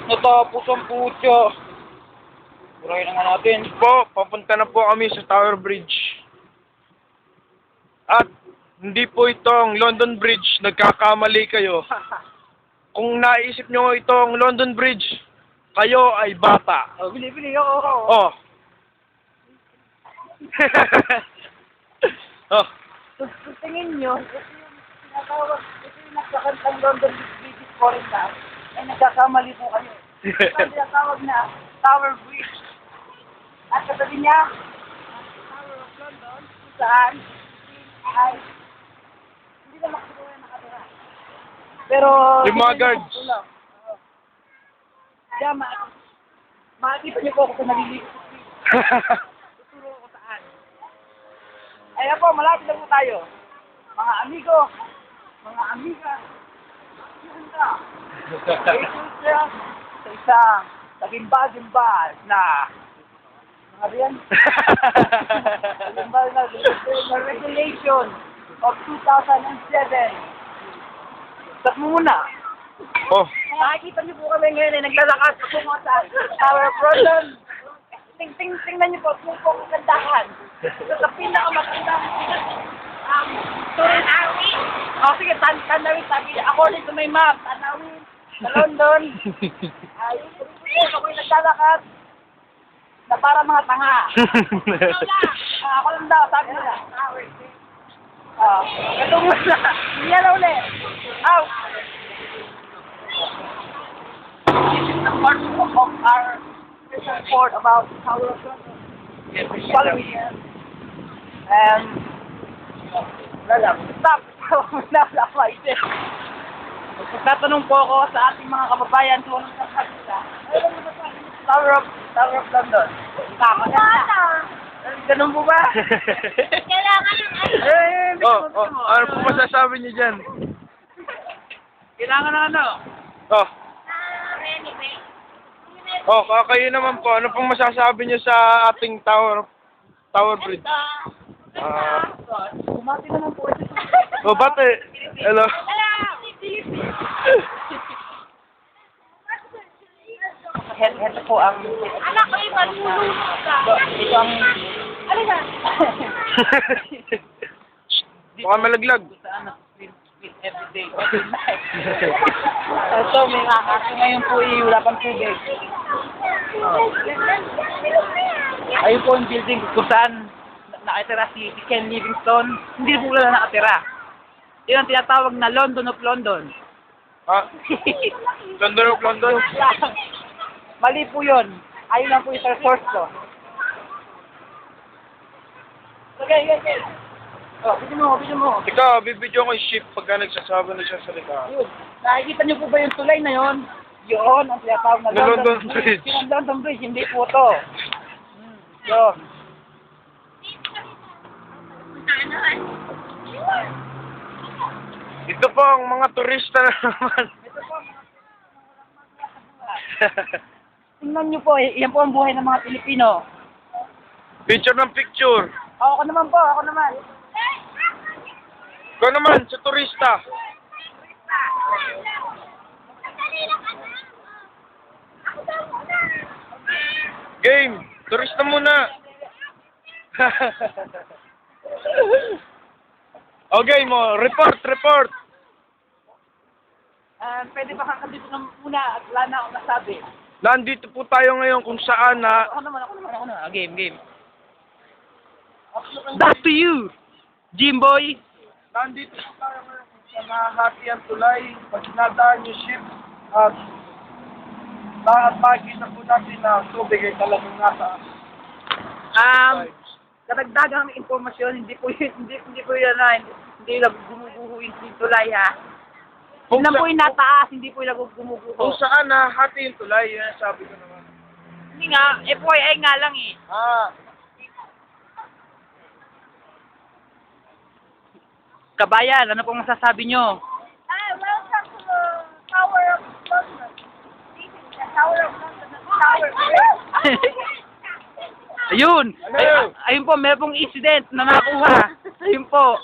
Natapos ang putya. Burahin na nga natin. Po, papunta na po kami sa Tower Bridge. At hindi po itong London Bridge, nagkakamali kayo. Kung naisip nyo itong London Bridge, kayo ay bata. Oh, bili ako. Oh. Oh. Kung tingin nyo, ito yung tinatawag, ito yung nagkakantang London British Foreign Town, ay nagkakamali po kayo. Ito ang tinatawag na Tower Bridge. At katabi niya, Tower of London, kung saan ay hindi na makikita yung nakatira. Pero, Yung mga guards. Diyan, makikita niyo po ako sa naliligo. Tuturo ko saan. Ayan po, malapit na po tayo. Mga amigo, mga amiga, yunda. Ito siya sa isang tagimbal-gimbal na mga riyan. Tagimbal na regulation of 2007. Start mo muna. Oh. Nakikita niyo po kami ngayon ay naglalakas po sa Tower of London. Tingnan niyo po, kung po ang kandahan. Sa pinakamatandang Turin-Awi. O sige, tanawin, sabi, according to my map, tanawin sa London. Ay, ako'y naglalakad na para mga tanga. Ako lang daw, sabi nila. Ito muna. Hindi na ulit. Out. This is the part of our report about Tower of London. Follow me here. Stop. Magtatanong po ako sa ating mga kababayan kung anong sasabi nila. Tower of London. Tama na. Ganun po ba? Kailangan ng Ano po masasabi niyo dyan? Kailangan na ano? Oh. anyway. Oh, kayo naman po. Ano pong masasabi niyo sa ating Tower Bridge? Kumati naman po ito. Oh, bate. Hello. Heto po ang... Anak ko, matulog ka. Ito ang... Ano ba? Baka malaglag. Saan everyday. So, may nakakaso ngayon po wala pang tubig. Ayun po yung building kung saan nakatira si Ken Livingstone. Hindi po wala nakatira. Yun ang tinatawag na London of London. Ha? London of London? Mali po yun. Ayun lang po yung source ko. Okay. Oh, video mo. Ikaw, bibidyo ko yung ship pagka nagsasabi na siya sa likha. Yun. Nakikita niyo po ba yung tulay na yun? Yun, ang tinatawag na Na London Bridge. Yung London Bridge, hindi po to. Yun. Ito po ang mga turista na naman. Tingnan niyo po, yan po ang buhay ng mga Pilipino. Picture ng picture. Ako naman po, ako naman. Ikaw naman, sa turista. Game, turista muna. Okay mo, report. Pwede ba kang dito na muna at wala na akong nasabi. Nandito po tayo ngayon kung saan na... Ako naman. Game. Back to you, Jimboy. Nandito po tayo ngayon kung saan nahati ang tulay. Pag sinadaan yung ship at makikita po natin na tubig ay talagang nasa... Kadagdagang informasyon, hindi po yan gumuguho yung tulay ha. Kung Yun lang po yung nataas, hindi po yung gumuguho. Kung saan nahati yung tulay, yan ang sabi ko naman. Hindi nga, FYI nga lang eh. Kabayan, ano pong masasabi nyo? Welcome to the Tower of London. This is the Tower of London, the Tower Bridge. Ayun! Ayun po, meron pong incident na nakuha. Ayun po.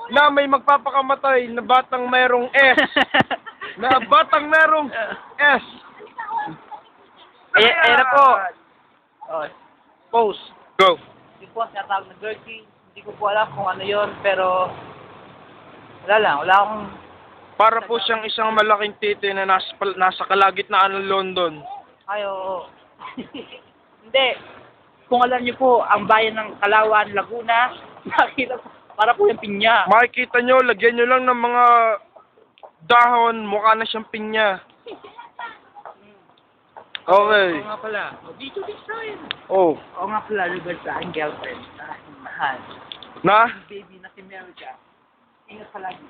Na may magpapakamatay na batang merong S. Na batang merong S. Ayan na po. Oh, pose. Go. Yung po, tinatawag na dirty. Hindi ko po alam kung ano yun, pero wala lang. Wala akong... Para po siyang isang malaking titi na nasa kalagitnaan ng London. Ay, oo. Hindi. Kung alam niyo po, ang bayan ng Kalawan, Laguna, nakita po, para po yung pinya. Makikita nyo, lagyan nyo lang ng mga dahon, mukha na siyang pinya. Okay. Oo nga pala. Dito tayo. Oh. Oo nga pala, lugar sa aking girlfriend. Sa aking mahal. Na? Baby na si Merica. Ingat palagi.